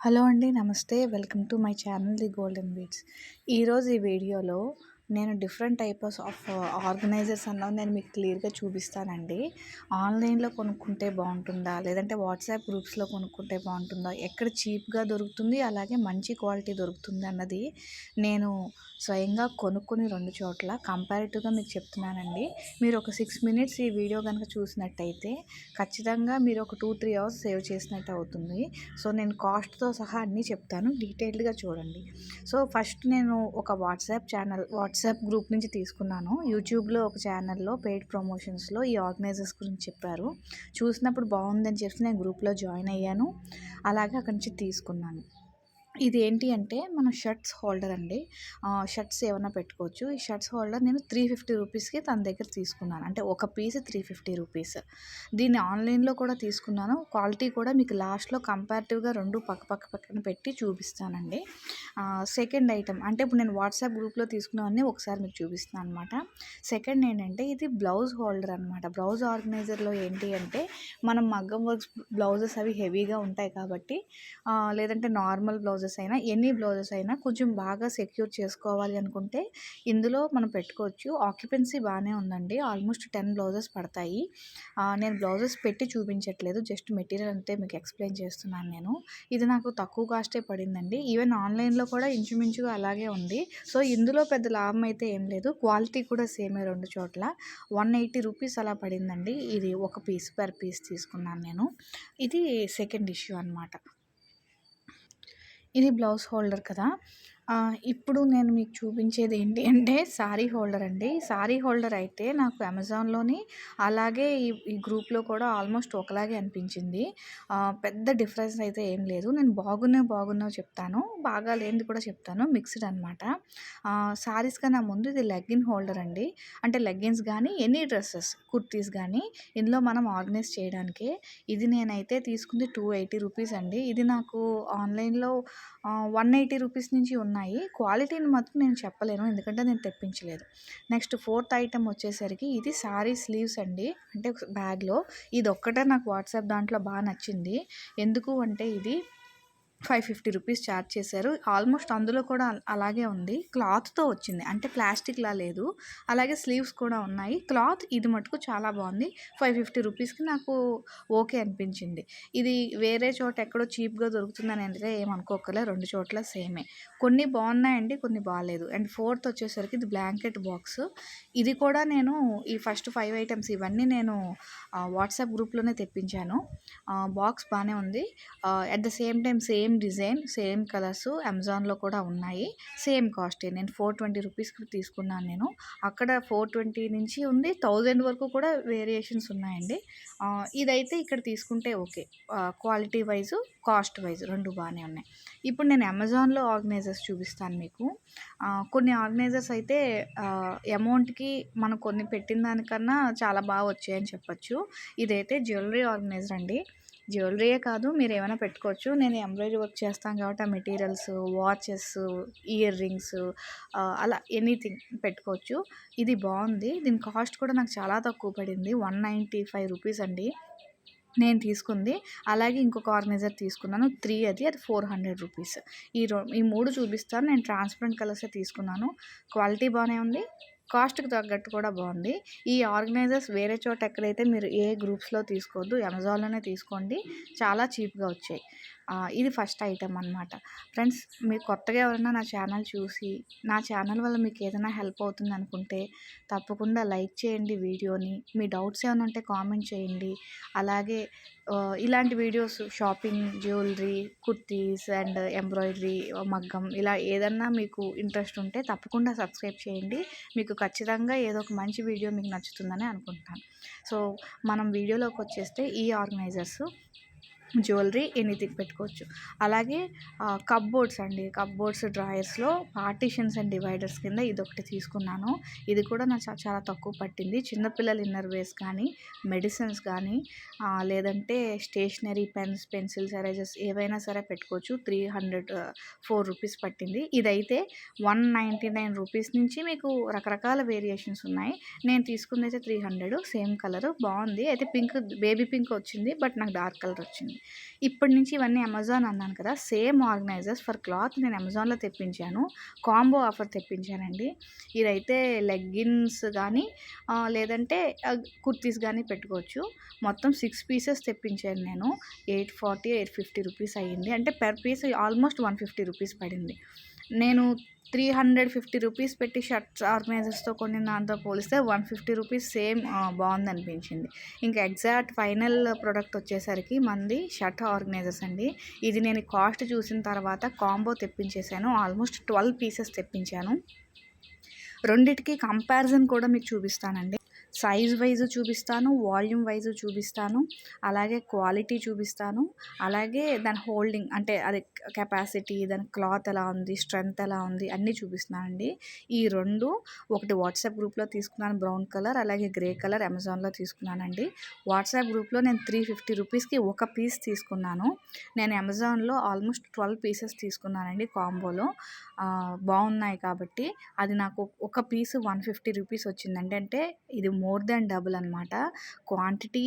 Hello అండి. నమస్తే. Welcome to my channel the Golden Beats. ఈరోజు ఈ వీడియోలో నేను డిఫరెంట్ టైప్స్ ఆఫ్ ఆర్గనైజర్స్ అన్నవి నేను మీకు క్లియర్గా చూపిస్తానండి. ఆన్లైన్లో కొనుక్కుంటే బాగుంటుందా, లేదంటే వాట్సాప్ గ్రూప్స్లో కొనుక్కుంటే బాగుంటుందా, ఎక్కడ చీప్గా దొరుకుతుంది, అలాగే మంచి క్వాలిటీ దొరుకుతుంది అన్నది నేను స్వయంగా కొనుక్కొని 2 చోట్ల కంపారిటివ్గా మీకు చెప్తున్నానండి. మీరు ఒక 6 మినిట్స్ ఈ వీడియో కనుక చూసినట్టయితే ఖచ్చితంగా మీరు ఒక 2-3 అవర్స్ సేవ్ చేసినట్టు అవుతుంది. సో నేను కాస్ట్తో సహా అన్నీ చెప్తాను, డీటెయిల్డ్గా చూడండి. సో ఫస్ట్ నేను ఒక వాట్సాప్ గ్రూప్ నుంచి తీసుకున్నాను. యూట్యూబ్లో ఒక ఛానల్లో పెయిడ్ ప్రమోషన్స్లో ఈ ఆర్గనైజర్స్ గురించి చెప్పారు. చూసినప్పుడు బాగుందని చెప్పి నేను గ్రూప్లో జాయిన్ అయ్యాను. అలాగే అక్కడి నుంచి తీసుకున్నాను. ఇది ఏంటి అంటే మన షర్ట్స్ హోల్డర్ అండి. షర్ట్స్ ఏమైనా పెట్టుకోవచ్చు. ఈ షర్ట్స్ హోల్డర్ నేను 350 రూపీస్కి తన దగ్గర తీసుకున్నాను. అంటే ఒక పీస్ 350 రూపీస్. దీన్ని ఆన్లైన్లో కూడా తీసుకున్నాను. క్వాలిటీ కూడా మీకు లాస్ట్లో కంపారిటివ్గా 2 పక్కన పెట్టి చూపిస్తానండి. సెకండ్ ఐటమ్ అంటే ఇప్పుడు నేను వాట్సాప్ గ్రూప్లో తీసుకున్నవన్నీ ఒకసారి మీకు చూపిస్తున్నాను అనమాట. సెకండ్ ఏంటంటే ఇది బ్లౌజ్ హోల్డర్ అనమాట. బ్లౌజ్ ఆర్గనైజర్లో ఏంటి అంటే మనం మగ్గం వర్క్స్ బ్లౌజెస్ అవి హెవీగా ఉంటాయి కాబట్టి, లేదంటే నార్మల్ బ్లౌజెస్ అయినా, ఎనీ బ్లౌజెస్ అయినా కొంచెం బాగా సెక్యూర్ చేసుకోవాలి అనుకుంటే ఇందులో మనం పెట్టుకోవచ్చు. ఆక్యుపెన్సీ బాగానే ఉందండి. ఆల్మోస్ట్ 10 బ్లౌజెస్ పడతాయి. నేను బ్లౌజెస్ పెట్టి చూపించట్లేదు, జస్ట్ మెటీరియల్ అంతే మీకు ఎక్స్ప్లెయిన్ చేస్తున్నాను నేను. ఇది నాకు తక్కువ కాస్టే పడిందండి. ఈవెన్ ఆన్లైన్లో కూడా ఇంచుమించుగా అలాగే ఉంది. సో ఇందులో పెద్ద లాభం అయితే ఏం లేదు. క్వాలిటీ కూడా సేమే 2 చోట్ల. 180 రూపీస్ అలా పడిందండి. ఇది ఒక పీస్ పర్ పీస్ తీసుకున్నాను నేను. ఇది సెకండ్ ఇష్యూ అనమాట. ఇది బ్లౌజ్ హోల్డర్ కదా. ఇప్పుడు నేను మీకు చూపించేది ఏంటి అంటే సారీ హోల్డర్ అండి. సారీ హోల్డర్ అయితే నాకు అమెజాన్లోని అలాగే ఈ గ్రూప్లో కూడా ఆల్మోస్ట్ ఒకలాగే అనిపించింది. పెద్ద డిఫరెన్స్ అయితే ఏం లేదు. నేను బాగున్నావు చెప్తాను, బాగా లేనిది కూడా చెప్తాను, మిక్స్డ్ అనమాట. సారీస్ కన్నా ముందు ఇది లెగ్గిన్ హోల్డర్ అండి. అంటే లెగ్గిన్స్ కానీ ఎనీ డ్రెస్సెస్, కుర్తీస్ కానీ ఇందులో మనం ఆర్గనైజ్ చేయడానికే. ఇది నేనైతే తీసుకుంది 280 రూపీస్ అండి. ఇది నాకు ఆన్లైన్లో 180 రూపీస్ నుంచి ఉన్నాయి. క్వాలిటీని మాత్రం నేను చెప్పలేను, ఎందుకంటే నేను తెప్పించలేదు. నెక్స్ట్ ఫోర్త్ ఐటమ్ వచ్చేసరికి ఇది సారీ స్లీవ్స్ అండి. అంటే బ్యాగ్లో ఇది ఒక్కటే నాకు వాట్సాప్ దాంట్లో బాగా నచ్చింది. ఎందుకు అంటే ఇది 550 రూపీస్ ఛార్జ్ చేశారు. ఆల్మోస్ట్ అందులో కూడా అలాగే ఉంది. క్లాత్తో వచ్చింది, అంటే ప్లాస్టిక్లా లేదు. అలాగే స్లీవ్స్ కూడా ఉన్నాయి. క్లాత్ ఇది మటుకు చాలా బాగుంది. 550 రూపీస్కి నాకు ఓకే అనిపించింది. ఇది వేరే చోట ఎక్కడో చీప్గా దొరుకుతుందని అంటే ఏమనుకోకలే, 2 చోట్ల సేమే. కొన్ని బాగున్నాయండి, కొన్ని బాగాలేదు. అండ్ ఫోర్త్ వచ్చేసరికి ఇది బ్లాంకెట్ బాక్స్. ఇది కూడా నేను ఈ ఫస్ట్ 5 ఐటమ్స్ ఇవన్నీ నేను వాట్సాప్ గ్రూప్లోనే తెప్పించాను. బాక్స్ బాగానే ఉంది. At the same time same design, same colours అమెజాన్లో కూడా ఉన్నాయి. సేమ్ కాస్టే. నేను 420 రూపీస్కి తీసుకున్నాను నేను. అక్కడ 420 నుంచి ఉంది, 1000 వరకు కూడా వేరియేషన్స్ ఉన్నాయండి. ఇదైతే ఇక్కడ తీసుకుంటే okay. Quality wise, cost wise 2 బాగానే ఉన్నాయి. ఇప్పుడు నేను అమెజాన్లో ఆర్గనైజర్స్ చూపిస్తాను మీకు. కొన్ని ఆర్గనైజర్స్ అయితే అమౌంట్కి మనం కొన్ని పెట్టిన దానికన్నా చాలా బాగా వచ్చాయని చెప్పచ్చు. ఇదైతే జ్యువెలరీ ఆర్గనైజర్ అండి. జ్యువెలరీయే కాదు, మీరు ఏమైనా పెట్టుకోవచ్చు. నేను ఎంబ్రాయిడరీ వర్క్ చేస్తాను కాబట్టి ఆ మెటీరియల్స్, వాచెస్, ఇయర్ రింగ్స్, అలా ఎనీథింగ్ పెట్టుకోవచ్చు. ఇది బాగుంది. దీని కాస్ట్ కూడా నాకు చాలా తక్కువ పడింది. 195 రూపీస్ అండి నేను తీసుకుంది. అలాగే ఇంకొక ఆర్గనైజర్ తీసుకున్నాను 3, అది 400 రూపీస్. ఈ 3 చూపిస్తాను. నేను ట్రాన్స్పరెంట్ కలర్సే తీసుకున్నాను. క్వాలిటీ బాగానే ఉంది, కాస్ట్కి తగ్గట్టు కూడా బాగుంది. ఈ ఆర్గనైజర్స్ వేరే చోట ఎక్కడైతే మీరు ఏ గ్రూప్స్లో తీసుకోవద్దు, అమెజాన్లోనే తీసుకోండి. చాలా చీప్గా వచ్చాయి. ఇది ఫస్ట్ ఐటమ్ అనమాట. ఫ్రెండ్స్, మీరు కొత్తగా ఎవరైనా నా ఛానల్ చూసి నా ఛానల్ వల్ల మీకు ఏదైనా హెల్ప్ అవుతుంది అనుకుంటే తప్పకుండా లైక్ చేయండి వీడియోని. మీ డౌట్స్ ఏమైనా ఉంటే కామెంట్ చేయండి. అలాగే ఇలాంటి videos, shopping, jewellery, kurtis and embroidery, మగ్గం, ఇలా ఏదన్నా మీకు ఇంట్రెస్ట్ ఉంటే తప్పకుండా సబ్స్క్రైబ్ చేయండి. మీకు ఖచ్చితంగా ఏదో ఒక మంచి వీడియో మీకు నచ్చుతుందని అనుకుంటున్నాను. సో మనం వీడియోలోకి వచ్చేస్తే ఈ ఆర్గనైజర్స్ జ్యువెలరీ ఎనీథింగ్ పెట్టుకోవచ్చు. అలాగే కప్బోర్డ్స్ అండి. కప్బోర్డ్స్, డ్రాయర్స్లో పార్టీషన్స్ అండ్ డివైడర్స్ కింద ఇదొకటి తీసుకున్నాను. ఇది కూడా నాకు చాలా తక్కువ పట్టింది. చిన్నపిల్లల ఇన్నర్ వేర్స్ కానీ, మెడిసిన్స్ కానీ, లేదంటే స్టేషనరీ, పెన్స్, పెన్సిల్స్, ఎరేజర్స్ ఏవైనా సరే పెట్టుకోవచ్చు. 304 రూపీస్ పట్టింది. ఇదైతే 199 రూపీస్ నుంచి మీకు రకరకాల వేరియేషన్స్ ఉన్నాయి. నేను తీసుకుంది అయితే 300, సేమ్ కలర్ బాగుంది. అయితే పింక్, బేబీ పింక్ వచ్చింది, బట్ నాకు డార్క్ కలర్ వచ్చింది. ఇప్పటి నుంచి ఇవన్నీ అమెజాన్ అన్నాను కదా, సేమ్ ఆర్గనైజర్స్ ఫర్ క్లాత్ నేను అమెజాన్లో తెప్పించాను. కాంబో ఆఫర్ తెప్పించానండి. ఇదైతే లెగ్గిన్స్ కానీ లేదంటే కుర్తీస్ కానీ పెట్టుకోవచ్చు. మొత్తం 6 పీసెస్ తెప్పించాను నేను. 840, 850 రూపీస్ అయ్యింది. అంటే పెర్ పీస్ ఆల్మోస్ట్ 150 రూపీస్ పడింది. నేను 350 రూపీస్ పెట్టి షర్ట్స్ ఆర్గనైజర్స్తో కొనిన దాంతో పోలిస్తే 150 రూపీస్ సేమ్ బాగుందనిపించింది. ఇంకా ఎగ్జాక్ట్ ఫైనల్ ప్రోడక్ట్ వచ్చేసరికి మంది షర్ట్ ఆర్గనైజర్స్ అండి. ఇది నేను కాస్ట్ చూసిన తర్వాత కాంబో తెప్పించేశాను. ఆల్మోస్ట్ 12 పీసెస్ తెప్పించాను. రెండిటికి కంపారిజన్ కూడా మీకు చూపిస్తానండి. సైజ్ వైజ్ చూపిస్తాను, వాల్యూమ్ వైజ్ చూపిస్తాను, అలాగే క్వాలిటీ చూపిస్తాను, అలాగే దాని హోల్డింగ్ అంటే అది కెపాసిటీ, దాని క్లాత్ ఎలా ఉంది, స్ట్రెంత్ ఎలా ఉంది అన్నీ చూపిస్తున్నానండి. ఈ రెండు ఒకటి వాట్సాప్ గ్రూప్లో తీసుకున్నాను, బ్రౌన్ కలర్, అలాగే గ్రే కలర్ అమెజాన్లో తీసుకున్నానండి. వాట్సాప్ గ్రూప్లో నేను 350 రూపీస్కి ఒక పీస్ తీసుకున్నాను. నేను అమెజాన్లో ఆల్మోస్ట్ 12 పీసెస్ తీసుకున్నానండి కాంబోలో. బాగున్నాయి కాబట్టి అది నాకు ఒక పీస్ 150 రూపీస్ వచ్చిందండి. అంటే ఇది మోర్ దాన్ డబుల్ అనమాట. క్వాంటిటీ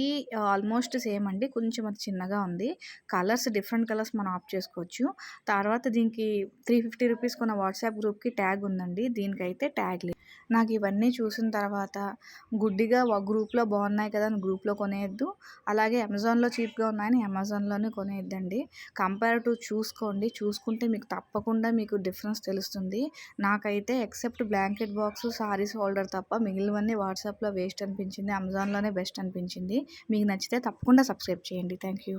ఆల్మోస్ట్ సేమ్ అండి, కొంచెం అది చిన్నగా ఉంది. కలర్స్ డిఫరెంట్ కలర్స్ మనం ఆప్ట్ చేసుకోవచ్చు. తర్వాత దీనికి 350 రూపీస్ కొన్న వాట్సాప్ గ్రూప్కి ట్యాగ్ ఉందండి, దీనికైతే ట్యాగ్ లేదు. నాకు ఇవన్నీ చూసిన తర్వాత గుడ్డిగా గ్రూప్లో బాగున్నాయి కదా అని గ్రూప్లో కొనేయద్దు, అలాగే అమెజాన్లో చీప్గా ఉన్నాయని అమెజాన్లోనే కొనేయద్దండి. కంపేర్ టు చూసుకోండి, చూసుకుంటే మీకు తప్పకుండా మీకు డిఫరెన్స్ తెలుస్తుంది. నాకైతే except blanket box, saris holder తప్ప మిగిలినవన్నీ వాట్సాప్లో వేస్ట్ అనిపించింది, అమెజాన్లోనే బెస్ట్ అనిపించింది. మీకు నచ్చితే తప్పకుండా సబ్స్క్రైబ్ చేయండి. Thank you.